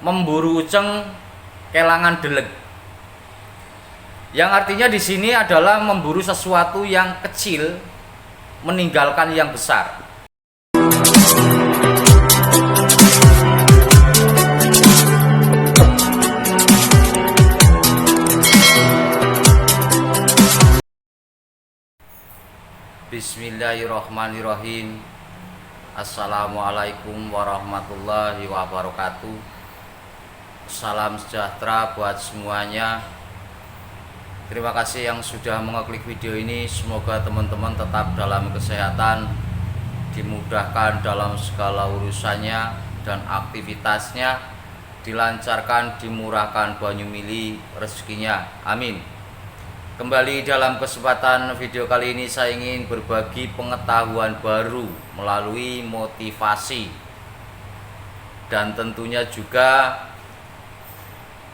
memburu uceng kelangan deleg. Yang artinya di sini adalah memburu sesuatu yang kecil meninggalkan yang besar. Bismillahirrahmanirrahim. Assalamualaikum warahmatullahi wabarakatuh. Salam sejahtera buat semuanya. Terima kasih yang sudah mengeklik video ini. Semoga teman-teman tetap dalam kesehatan, dimudahkan dalam segala urusannya dan aktivitasnya, dilancarkan, dimurahkan banyu mili rezekinya. Amin. Kembali dalam kesempatan video kali ini saya ingin berbagi pengetahuan baru melalui motivasi, dan tentunya juga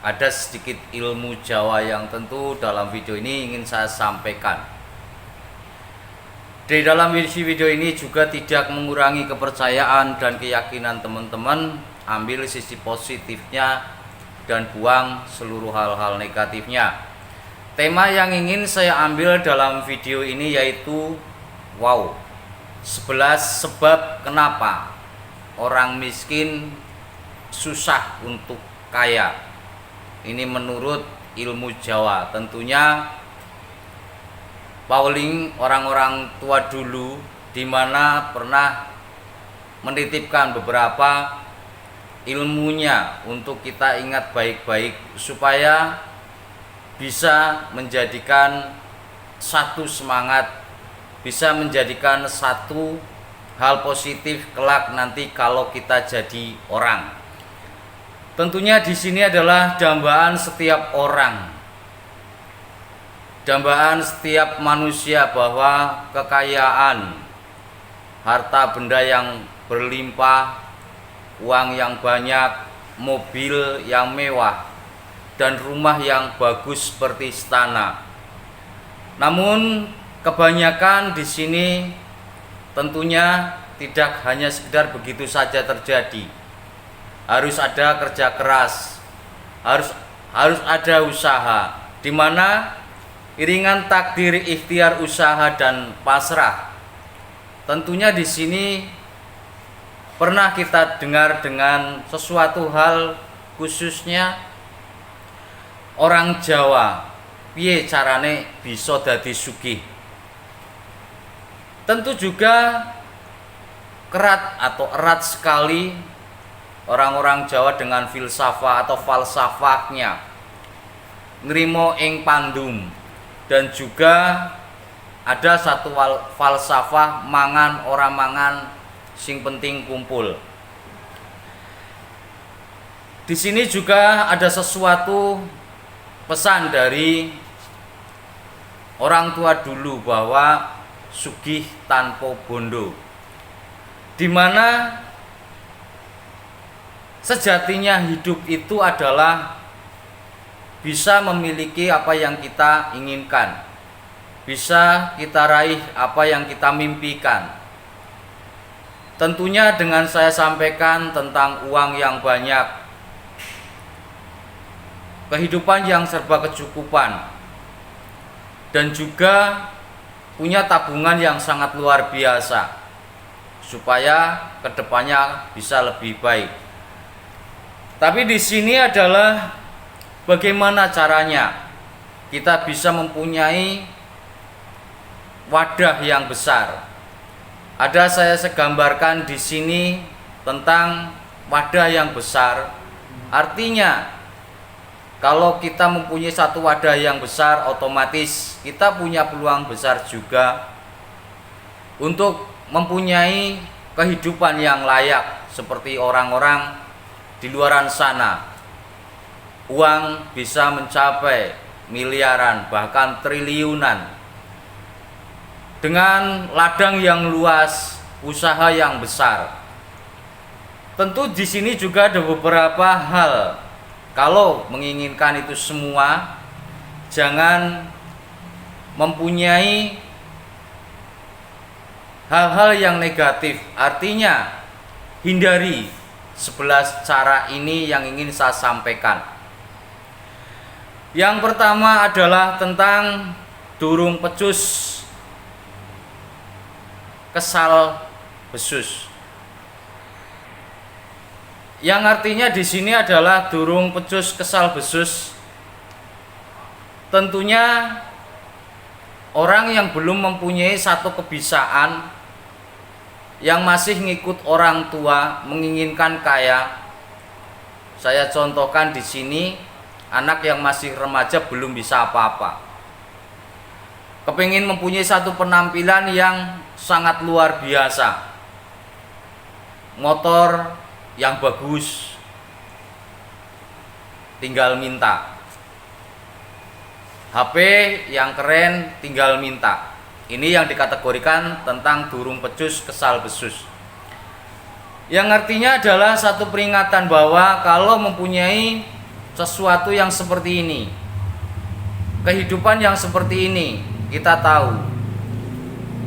ada sedikit ilmu Jawa yang tentu dalam video ini ingin saya sampaikan. Di dalam video ini juga tidak mengurangi kepercayaan dan keyakinan teman-teman. Ambil sisi positifnya dan buang seluruh hal-hal negatifnya. Tema yang ingin saya ambil dalam video ini yaitu 11 sebab kenapa orang miskin susah untuk kaya. Ini menurut ilmu Jawa. Tentunya paling orang-orang tua dulu di mana pernah menitipkan beberapa ilmunya untuk kita ingat baik-baik supaya bisa menjadikan satu semangat, bisa menjadikan satu hal positif kelak nanti kalau kita jadi orang. Tentunya di sini adalah dambaan setiap orang, dambaan setiap manusia bahwa kekayaan, harta benda yang berlimpah, uang yang banyak, mobil yang mewah, dan rumah yang bagus seperti istana. Namun kebanyakan di sini tentunya tidak hanya sekedar begitu saja terjadi. Harus ada kerja keras, harus ada usaha, di mana iringan takdir, ikhtiar, usaha dan pasrah. Tentunya di sini pernah kita dengar dengan sesuatu hal, khususnya orang Jawa, piye carane bisa dadi sugih. Tentu juga erat sekali orang-orang Jawa dengan filsafat atau falsafahnya, nrimo ing pandum, dan juga ada satu falsafah mangan ora mangan sing penting kumpul. Di sini juga ada sesuatu pesan dari orang tua dulu bahwa sugih tanpa bondo, di mana sejatinya hidup itu adalah bisa memiliki apa yang kita inginkan, bisa kita raih apa yang kita mimpikan. Tentunya dengan saya sampaikan tentang uang yang banyak, kehidupan yang serba kecukupan, dan juga punya tabungan yang sangat luar biasa supaya kedepannya bisa lebih baik. Tapi di sini adalah bagaimana caranya kita bisa mempunyai wadah yang besar. Ada saya segambarkan di sini tentang wadah yang besar. Artinya kalau kita mempunyai satu wadah yang besar, otomatis kita punya peluang besar juga untuk mempunyai kehidupan yang layak seperti orang-orang di luaran sana. Uang bisa mencapai miliaran, bahkan triliunan, dengan ladang yang luas, usaha yang besar. Tentu di sini juga ada beberapa hal. Kalau menginginkan itu semua, jangan mempunyai hal-hal yang negatif. Artinya hindari 11 cara ini yang ingin saya sampaikan. Yang pertama adalah tentang durung pecus kesal besus. Yang artinya di sini adalah durung pecus kesal besus. Tentunya orang yang belum mempunyai satu kebiasaan, yang masih ngikut orang tua, menginginkan kaya. Saya contohkan di sini, anak yang masih remaja belum bisa apa-apa, kepingin mempunyai satu penampilan yang sangat luar biasa, motor yang bagus, tinggal minta, HP yang keren, tinggal minta. Ini yang dikategorikan tentang durung pecus kesal besus, yang artinya adalah satu peringatan bahwa kalau mempunyai sesuatu yang seperti ini, kehidupan yang seperti ini, kita tahu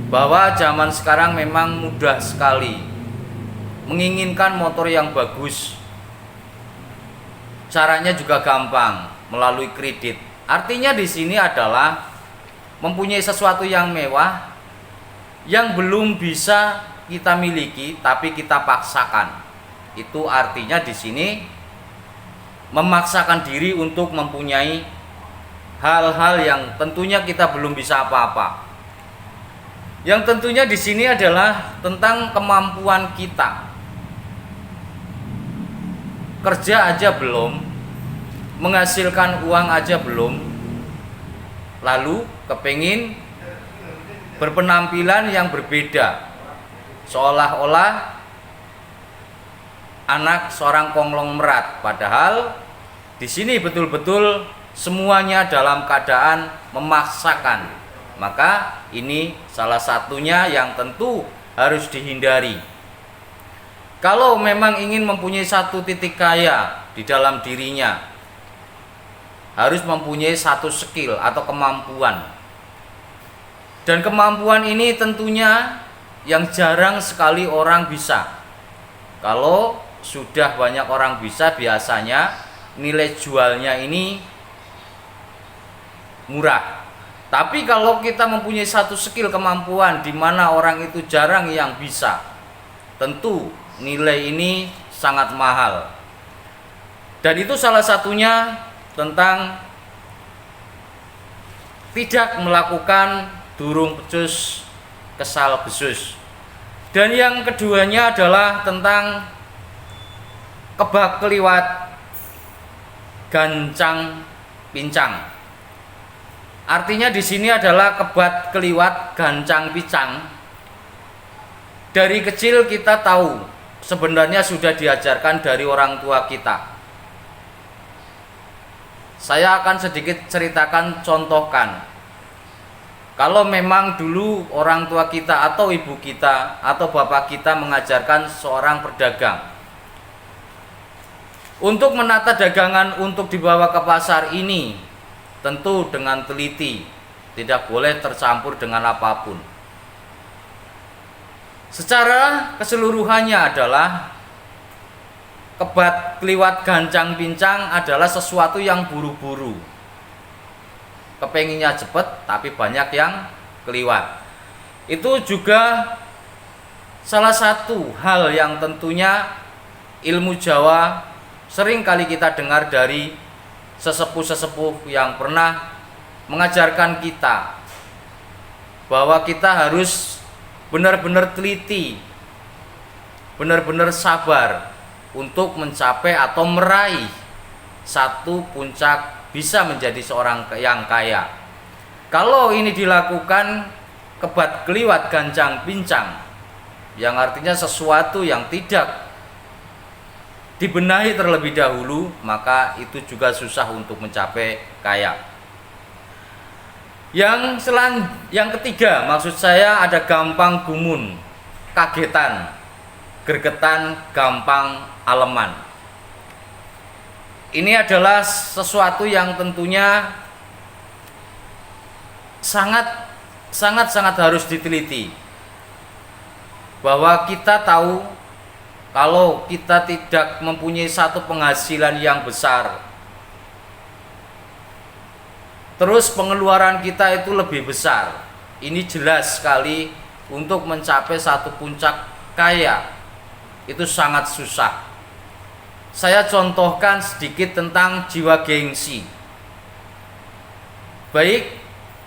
bahwa zaman sekarang memang mudah sekali menginginkan motor yang bagus. Caranya juga gampang, melalui kredit. Artinya di sini adalah mempunyai sesuatu yang mewah yang belum bisa kita miliki tapi kita paksakan. Itu artinya di sini memaksakan diri untuk mempunyai hal-hal yang tentunya kita belum bisa apa-apa. Yang tentunya di sini adalah tentang kemampuan kita. Kerja aja belum, menghasilkan uang aja belum, lalu kepingin berpenampilan yang berbeda, seolah-olah anak seorang konglomerat. Padahal di sini betul-betul semuanya dalam keadaan memaksakan. Maka ini salah satunya yang tentu harus dihindari. Kalau memang ingin mempunyai satu titik kaya di dalam dirinya, harus mempunyai satu skill atau kemampuan. Dan kemampuan ini tentunya yang jarang sekali orang bisa. Kalau sudah banyak orang bisa, biasanya nilai jualnya ini murah. Tapi kalau kita mempunyai satu skill kemampuan di mana orang itu jarang yang bisa, tentu nilai ini sangat mahal. Dan itu salah satunya tentang tidak melakukan durung pecus kesal besus. Dan yang keduanya adalah tentang kebak keliwat gancang pincang. Artinya di sini adalah kebat keliwat gancang pincang. Dari kecil kita tahu sebenarnya sudah diajarkan dari orang tua kita. Saya akan sedikit ceritakan, contohkan. Kalau memang dulu orang tua kita atau ibu kita atau bapak kita mengajarkan seorang pedagang untuk menata dagangan untuk dibawa ke pasar ini, tentu dengan teliti, tidak boleh tercampur dengan apapun. Secara keseluruhannya adalah kebat keliwat gancang pincang adalah sesuatu yang buru-buru. Kepenginnya cepet tapi banyak yang keliwat. Itu juga salah satu hal yang tentunya ilmu Jawa sering kali kita dengar dari sesepuh-sesepuh yang pernah mengajarkan kita bahwa kita harus benar-benar teliti, benar-benar sabar untuk mencapai atau meraih satu puncak bisa menjadi seorang yang kaya. Kalau ini dilakukan kebat keliwat gancang pincang, yang artinya sesuatu yang tidak dibenahi terlebih dahulu, maka itu juga susah untuk mencapai kaya. Yang ketiga, maksud saya ada gampang gumun, kagetan, gregetan, gampang aleman. Ini adalah sesuatu yang tentunya sangat harus diteliti. Bahwa kita tahu kalau kita tidak mempunyai satu penghasilan yang besar, terus pengeluaran kita itu lebih besar, ini jelas sekali untuk mencapai satu puncak kaya itu sangat susah. Saya contohkan sedikit tentang jiwa gengsi, baik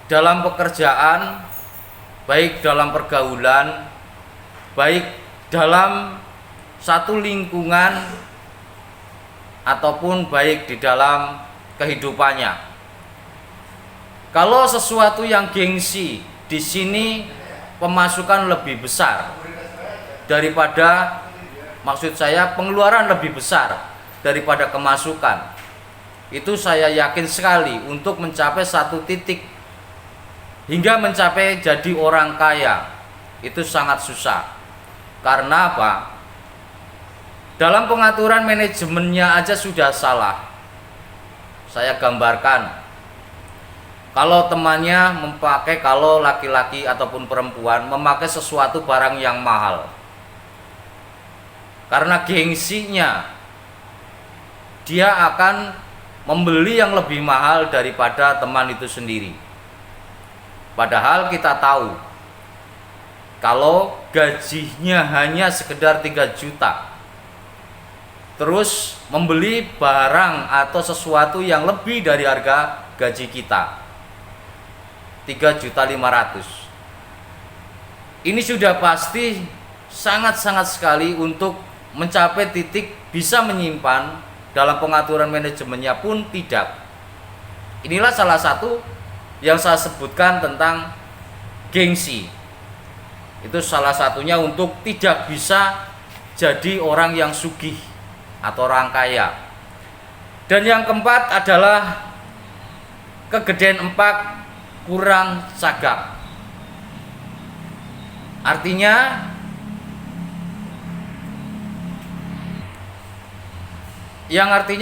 dalam pekerjaan, baik dalam pergaulan, baik dalam satu lingkungan, ataupun baik di dalam kehidupannya. Kalau sesuatu yang gengsi, di sini pemasukan lebih besar daripada, maksud saya pengeluaran lebih besar daripada kemasukan. Itu saya yakin sekali untuk mencapai satu titik hingga mencapai jadi orang kaya itu sangat susah. Karena apa? Dalam pengaturan manajemennya aja sudah salah. Saya gambarkan, kalau temannya memakai, kalau laki-laki ataupun perempuan memakai sesuatu barang yang mahal, karena gengsinya dia akan membeli yang lebih mahal daripada teman itu sendiri. Padahal kita tahu kalau gajinya hanya sekedar 3 juta, terus membeli barang atau sesuatu yang lebih dari harga gaji kita, 3.500.000, ini sudah pasti sangat-sangat sekali untuk mencapai titik bisa menyimpan. Dalam pengaturan manajemennya pun tidak. Inilah salah satu yang saya sebutkan tentang gengsi. Itu salah satunya untuk tidak bisa jadi orang yang sugih atau orang kaya. Dan yang keempat adalah kegedean empak kurang sagap. Artinya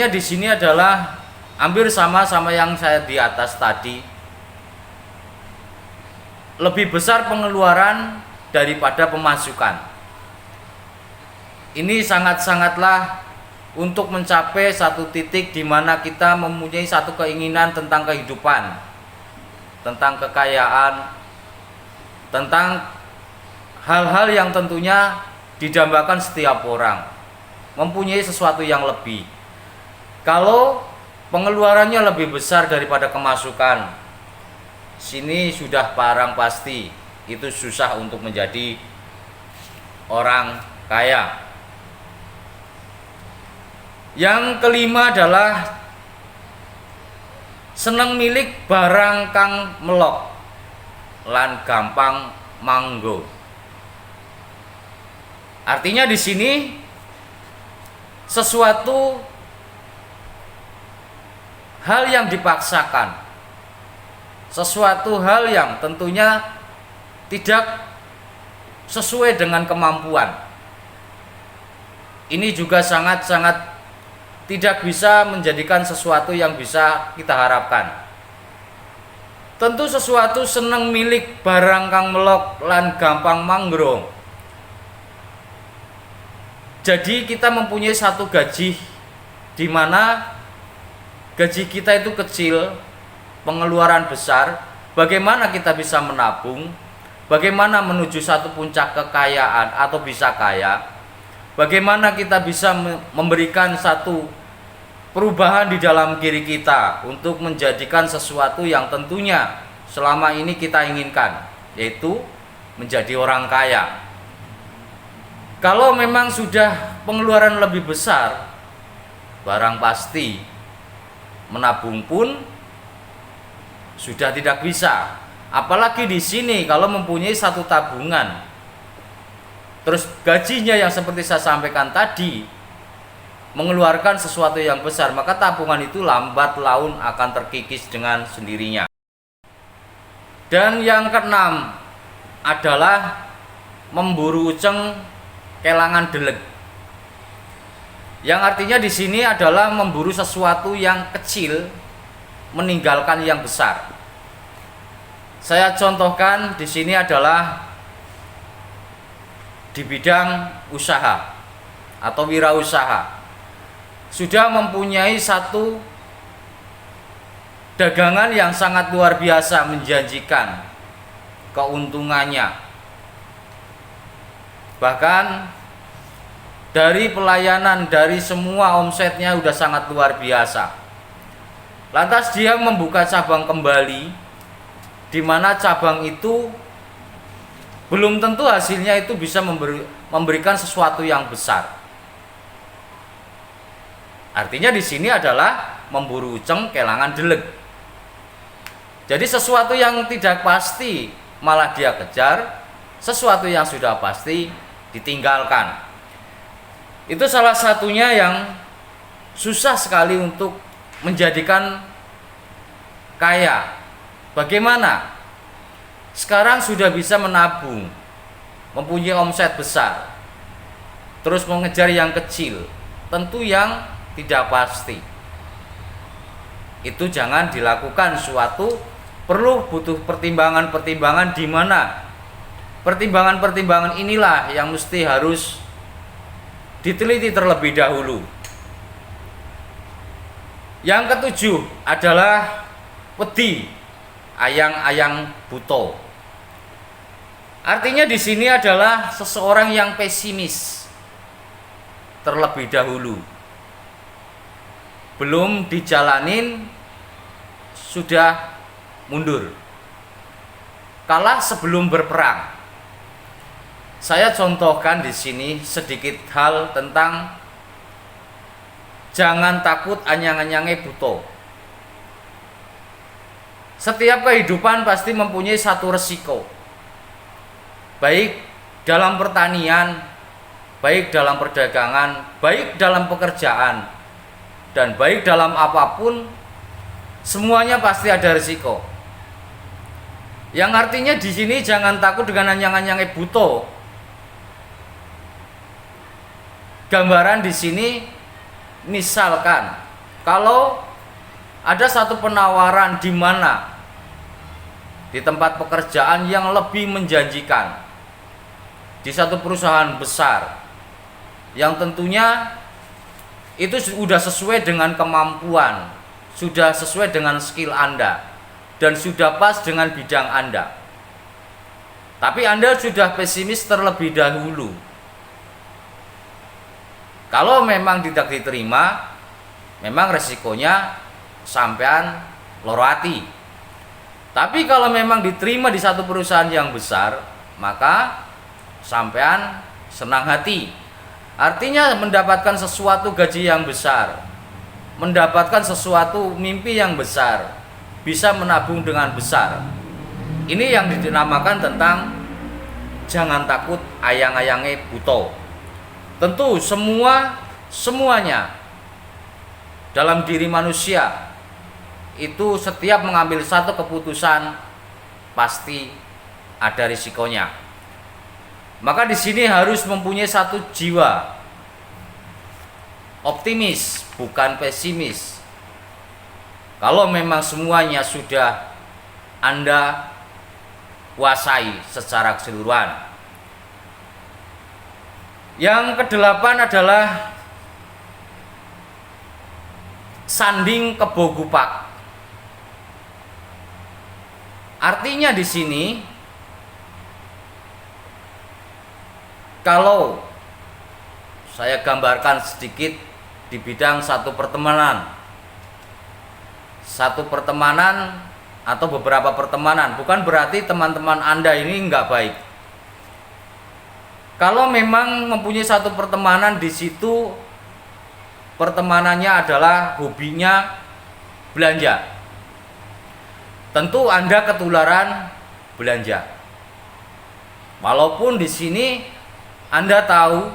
di sini adalah hampir sama yang saya di atas tadi. Lebih besar pengeluaran daripada pemasukan. Ini sangat-sangatlah untuk mencapai satu titik di mana kita mempunyai satu keinginan tentang kehidupan, tentang kekayaan, tentang hal-hal yang tentunya didambakan setiap orang, mempunyai sesuatu yang lebih. Kalau pengeluarannya lebih besar daripada kemasukan, sini sudah barang pasti itu susah untuk menjadi orang kaya. Yang kelima adalah seneng milik barang kang melok lan gampang manggo. Artinya di sini sesuatu hal yang dipaksakan, sesuatu hal yang tentunya tidak sesuai dengan kemampuan. Ini juga sangat-sangat tidak bisa menjadikan sesuatu yang bisa kita harapkan. Tentu sesuatu seneng milik barang kang melok lan gampang manggro. Jadi kita mempunyai satu gaji di mana gaji kita itu kecil, pengeluaran besar. Bagaimana kita bisa menabung? Bagaimana menuju satu puncak kekayaan atau bisa kaya? Bagaimana kita bisa memberikan satu perubahan di dalam diri kita untuk menjadikan sesuatu yang tentunya selama ini kita inginkan, yaitu menjadi orang kaya. Kalau memang sudah pengeluaran lebih besar, barang pasti menabung pun sudah tidak bisa. Apalagi di sini kalau mempunyai satu tabungan, terus gajinya yang seperti saya sampaikan tadi mengeluarkan sesuatu yang besar, maka tabungan itu lambat laun akan terkikis dengan sendirinya. Dan yang keenam adalah memburu uceng kelangan deleg. Yang artinya di sini adalah memburu sesuatu yang kecil, meninggalkan yang besar. Saya contohkan di sini adalah di bidang usaha. atau wirausaha, sudah mempunyai satu dagangan yang sangat luar biasa menjanjikan keuntungannya. Bahkan dari pelayanan, dari semua omsetnya sudah sangat luar biasa. Lantas dia membuka cabang kembali, di mana cabang itu belum tentu hasilnya itu bisa memberikan sesuatu yang besar. Artinya di sini adalah memburu uceng kelangan deleg. Jadi sesuatu yang tidak pasti malah dia kejar, sesuatu yang sudah pasti ditinggalkan. Itu salah satunya yang susah sekali untuk menjadikan kaya. Bagaimana? Sekarang sudah bisa menabung, mempunyai omset besar, terus mengejar yang kecil, tentu yang tidak pasti. Itu jangan dilakukan. Suatu butuh pertimbangan-pertimbangan, di mana pertimbangan-pertimbangan inilah yang mesti harus diteliti terlebih dahulu. Yang ketujuh adalah wedi ayang-ayang buto. Artinya di sini adalah seseorang yang pesimis terlebih dahulu. Belum dijalanin sudah mundur. Kalah sebelum berperang. Saya contohkan di sini sedikit hal tentang jangan takut anyang-anyange buto. Setiap kehidupan pasti mempunyai satu resiko. Baik dalam pertanian, baik dalam perdagangan, baik dalam pekerjaan, dan baik dalam apapun, semuanya pasti ada risiko. Yang artinya di sini jangan takut dengan anyang-anyang buto. Gambaran di sini, misalkan kalau ada satu penawaran di mana di tempat pekerjaan yang lebih menjanjikan di satu perusahaan besar, yang tentunya itu sudah sesuai dengan kemampuan, sudah sesuai dengan skill Anda, dan sudah pas dengan bidang Anda. Tapi Anda sudah pesimis terlebih dahulu. Kalau memang tidak diterima, memang resikonya sampean loro hati. Tapi kalau memang diterima di satu perusahaan yang besar, maka sampean senang hati. Artinya mendapatkan sesuatu gaji yang besar, mendapatkan sesuatu mimpi yang besar, bisa menabung dengan besar. Ini yang dinamakan tentang jangan takut ayang-ayange buto. Tentu semuanya dalam diri manusia itu setiap mengambil satu keputusan pasti ada risikonya. Maka di sini harus mempunyai satu jiwa optimis, bukan pesimis. Kalau memang semuanya sudah Anda kuasai secara keseluruhan. Yang kedelapan adalah sanding kebogupak. Artinya di sini, kalau saya gambarkan sedikit di bidang satu pertemanan atau beberapa pertemanan, bukan berarti teman-teman Anda ini enggak baik. Kalau memang mempunyai satu pertemanan, di situ pertemanannya adalah hobinya belanja, tentu Anda ketularan belanja. Walaupun di sini Anda tahu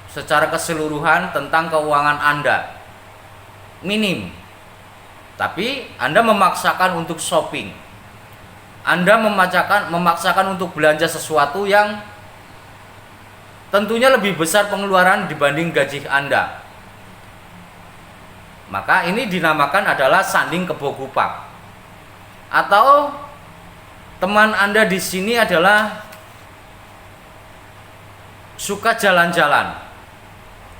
secara keseluruhan tentang keuangan Anda minim, tapi Anda memaksakan untuk shopping, Anda memaksakan untuk belanja sesuatu yang tentunya lebih besar pengeluaran dibanding gaji Anda. Maka ini dinamakan adalah sanding kebogupak. Atau teman Anda di sini adalah suka jalan-jalan,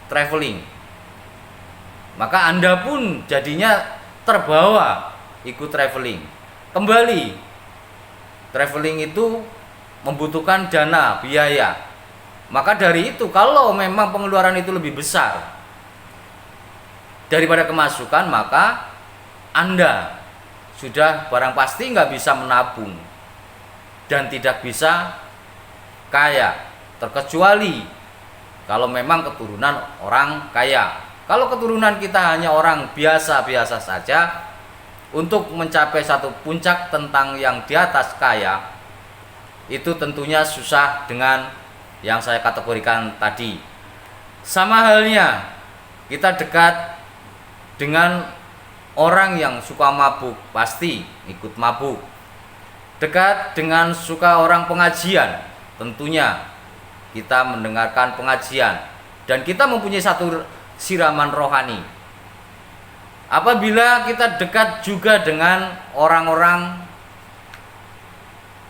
traveling. Maka Anda pun jadinya terbawa ikut traveling. Kembali, traveling itu membutuhkan dana, biaya. Maka dari itu, kalau memang pengeluaran itu lebih besar daripada kemasukan, maka Anda sudah barang pasti nggak bisa menabung dan tidak bisa kaya, terkecuali kalau memang keturunan orang kaya. Kalau keturunan kita hanya orang biasa-biasa saja, untuk mencapai satu puncak tentang yang di atas kaya, itu tentunya susah dengan yang saya kategorikan tadi. Sama halnya kita dekat dengan orang yang suka mabuk, pasti ikut mabuk. Dekat dengan suka orang pengajian, tentunya kita mendengarkan pengajian dan kita mempunyai satu siraman rohani. Apabila kita dekat juga dengan orang-orang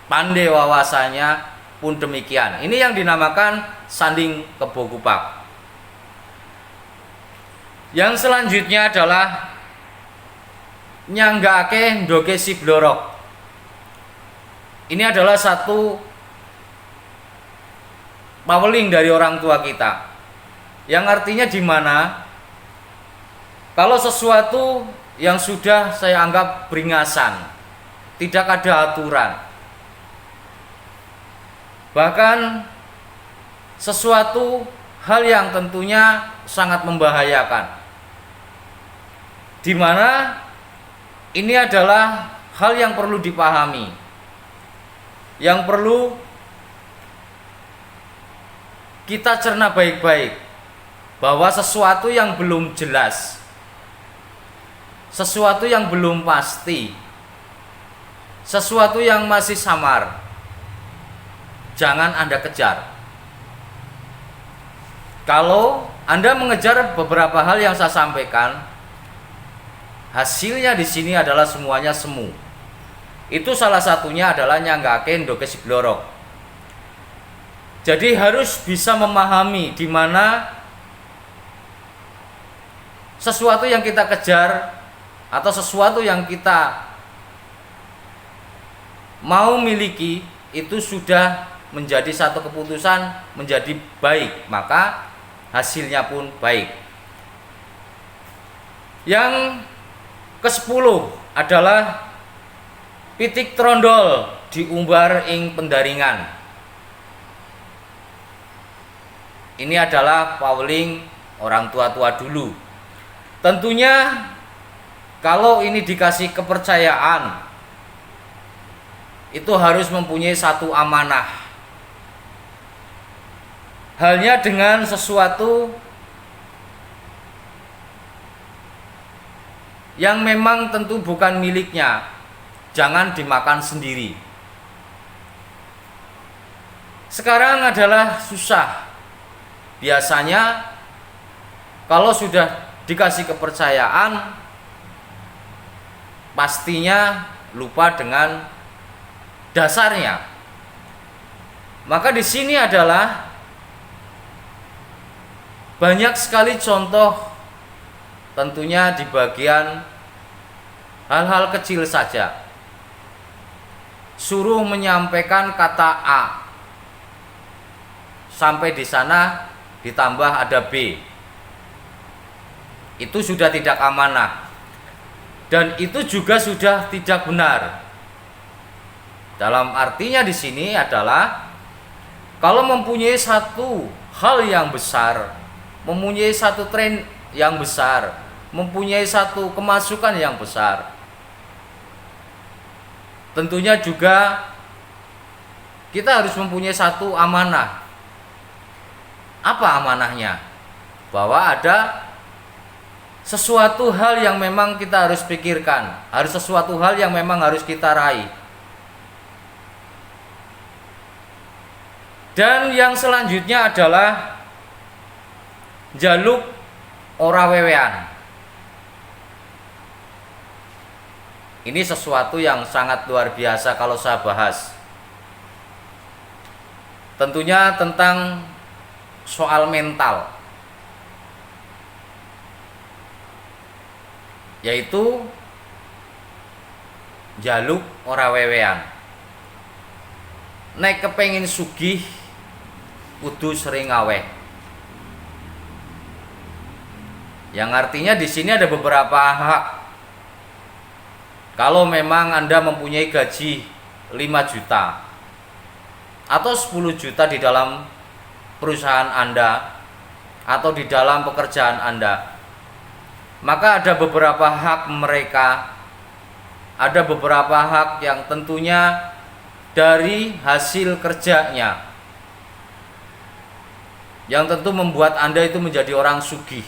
pandai wawasannya pun demikian. Ini yang dinamakan sanding kebo kupak. Yang selanjutnya adalah nyanggake ndoke si blorok. Ini adalah satu paweling dari orang tua kita, yang artinya di mana kalau sesuatu yang sudah saya anggap beringasan, tidak ada aturan, bahkan sesuatu hal yang tentunya sangat membahayakan, di mana ini adalah hal yang perlu dipahami, yang perlu kita cerna baik-baik, bahwa sesuatu yang belum jelas, sesuatu yang belum pasti, sesuatu yang masih samar, jangan Anda kejar. Kalau Anda mengejar beberapa hal yang saya sampaikan, hasilnya di sini adalah semuanya semu. Itu salah satunya adalah nyanggake ndoke si blorok. Jadi harus bisa memahami di mana sesuatu yang kita kejar atau sesuatu yang kita mau miliki itu sudah menjadi satu keputusan menjadi baik, maka hasilnya pun baik. Yang ke-10 adalah pitik trondol diumbar ing pendaringan. Ini adalah paweling orang tua-tua dulu. Tentunya kalau ini dikasih kepercayaan, itu harus mempunyai satu amanah. Halnya dengan sesuatu yang memang tentu bukan miliknya, jangan dimakan sendiri. Sekarang adalah susah. Biasanya kalau sudah dikasih kepercayaan, pastinya lupa dengan dasarnya. Maka di sini adalah banyak sekali contoh, tentunya di bagian hal-hal kecil saja. Suruh menyampaikan kata A, sampai di sana ditambah ada B. Itu sudah tidak amanah. Dan itu juga sudah tidak benar. Dalam artinya di sini adalah kalau mempunyai satu hal yang besar, mempunyai satu tren yang besar, mempunyai satu kemasukan yang besar, tentunya juga kita harus mempunyai satu amanah. Apa amanahnya? Bahwa ada sesuatu hal yang memang kita harus pikirkan, harus sesuatu hal yang memang harus kita raih. Dan yang selanjutnya adalah jaluk ora wewean. Ini sesuatu yang sangat luar biasa kalau saya bahas. Tentunya tentang soal mental. yaitu njaluk ora wewean. Nek kepengin sugih kudu sering ngaweh. Yang artinya di sini ada beberapa hak. Kalau memang Anda mempunyai gaji 5 juta atau 10 juta di dalam perusahaan Anda atau di dalam pekerjaan Anda, maka ada beberapa hak mereka, ada beberapa hak yang tentunya dari hasil kerjanya, yang tentu membuat Anda itu menjadi orang sugih.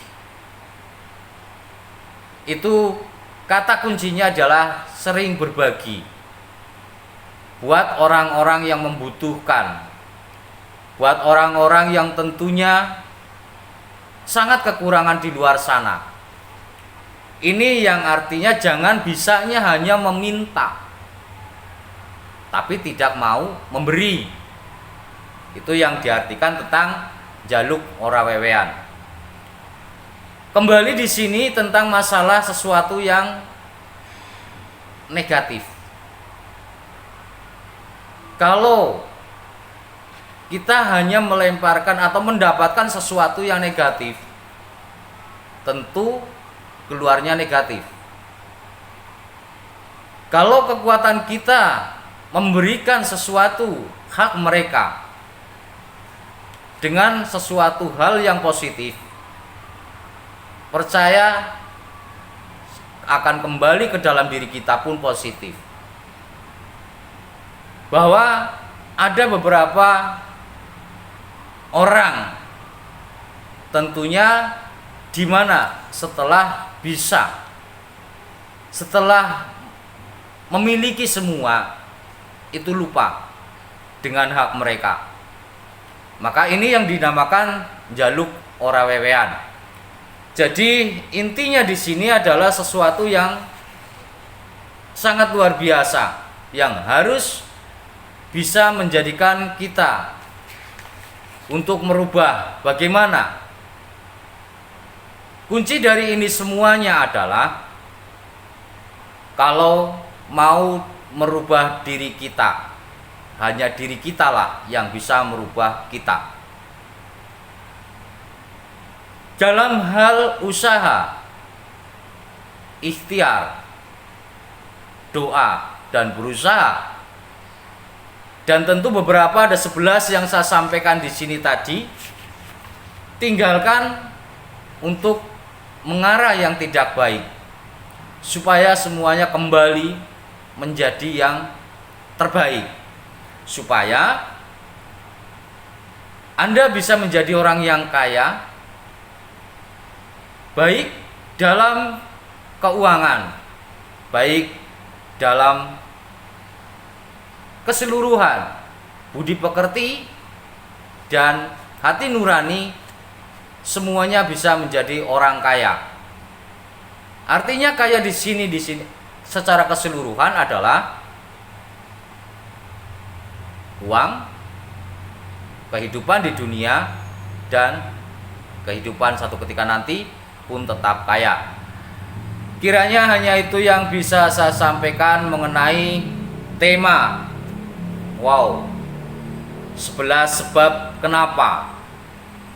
Itu kata kuncinya adalah sering berbagi buat orang-orang yang membutuhkan, buat orang-orang yang tentunya sangat kekurangan di luar sana. Ini yang artinya jangan bisanya hanya meminta tapi tidak mau memberi. Itu yang diartikan tentang jaluk ora wewean. Kembali di sini tentang masalah sesuatu yang negatif. Kalau kita hanya melemparkan atau mendapatkan sesuatu yang negatif, tentu keluarnya negatif. Kalau kekuatan kita memberikan sesuatu hak mereka dengan sesuatu hal yang positif, percaya akan kembali ke dalam diri kita pun positif. Bahwa ada beberapa orang tentunya di mana setelah memiliki semua itu lupa dengan hak mereka. Maka ini yang dinamakan jaluk ora wewean. Jadi intinya di sini adalah sesuatu yang sangat luar biasa yang harus bisa menjadikan kita untuk merubah. Bagaimana? Kunci dari ini semuanya adalah kalau mau merubah diri kita, hanya diri kita lah yang bisa merubah kita. Dalam hal usaha, ikhtiar, doa, dan berusaha. Dan tentu beberapa ada 11 yang saya sampaikan di sini tadi. Tinggalkan untuk mengarah yang tidak baik, supaya semuanya kembali menjadi yang terbaik, supaya Anda bisa menjadi orang yang kaya, baik dalam keuangan, baik dalam keseluruhan, budi pekerti dan hati nurani, semuanya bisa menjadi orang kaya. Artinya kaya di sini secara keseluruhan adalah uang, kehidupan di dunia, dan kehidupan satu ketika nanti pun tetap kaya. Kiranya hanya itu yang bisa saya sampaikan mengenai tema 11 sebab kenapa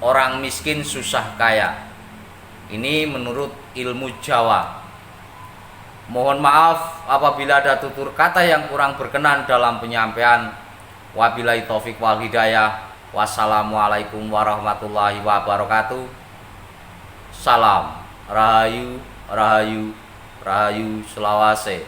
orang miskin susah kaya. Ini menurut ilmu Jawa. Mohon maaf apabila ada tutur kata yang kurang berkenan dalam penyampaian. Wabillahi taufik wal hidayah. Wassalamualaikum warahmatullahi wabarakatuh. Salam Rahayu, Rahayu, Rahayu Selawase.